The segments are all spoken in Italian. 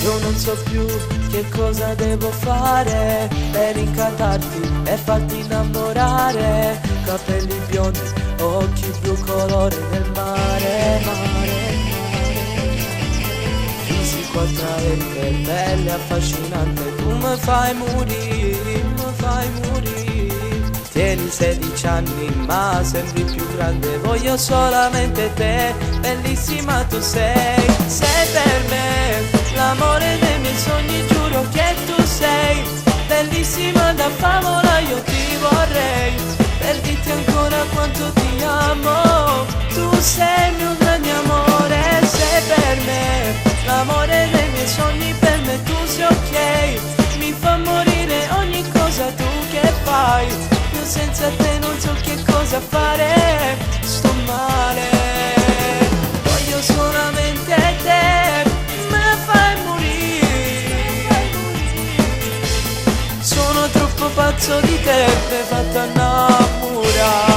Io non so più che cosa devo fare per incantarti e farti innamorare. Capelli biondi, occhi blu, colore del mare, fisico attraente, pelle affascinante. Tu mi fai morire, mi fai morire. Tieni 16 anni ma sembri più grande. Voglio solamente te, bellissima tu sei. Sei per me l'amore dei miei sogni, giuro che tu sei. Bellissima da favola, io ti vorrei. Per dirti ancora quanto ti amo. Tu sei il mio grande amore. Sei per me l'amore dei miei sogni, per me tu sei ok. Mi fa morire ogni cosa tu che fai. Io senza te non so che cosa fare. Sto male. Voglio solamente te. Me fai morire. Sono troppo pazzo di te, mi hai fatto innamorare.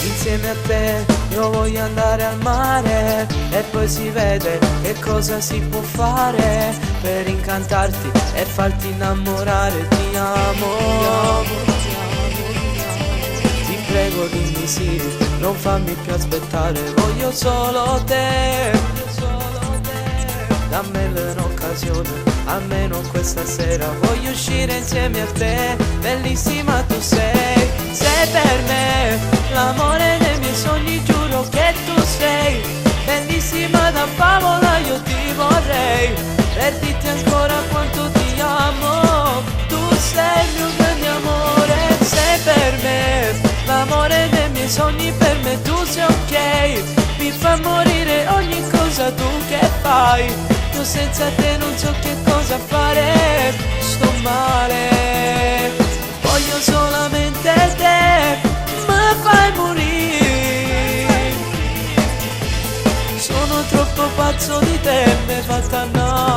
Insieme a te io voglio andare al mare e poi si vede che cosa si può fare per incantarti e farti innamorare. Ti amo, ti prego dimmi sì, non fammi più aspettare. Voglio solo te, dammela un'occasione, almeno questa sera. Voglio uscire insieme a te, bellissima tu sei. Sei per me l'amore dei miei sogni, giuro che tu sei. Bellissima da favola, io ti vorrei. Per dirti ancora quanto ti amo. Tu sei il mio grande amore. Sei per me l'amore dei miei sogni, per me tu sei ok. Mi fa morire ogni cosa tu che fai. Io senza te non so che cosa fare. Sto male. Voglio solamente te. Me fai morire. Sono troppo pazzo di te, mi hai fatto innamorare.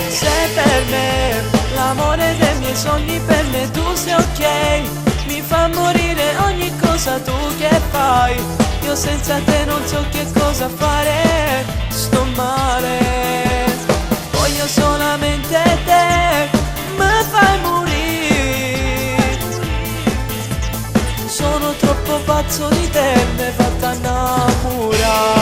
Sei per me l'amore dei miei sogni, per me tu sei ok. Mi fa morire ogni cosa tu che fai. Io senza te non so che cosa fare. Sto male. Voglio solamente te. Me fai morire. Sono troppo pazzo di te, mi hai fatto innamorare.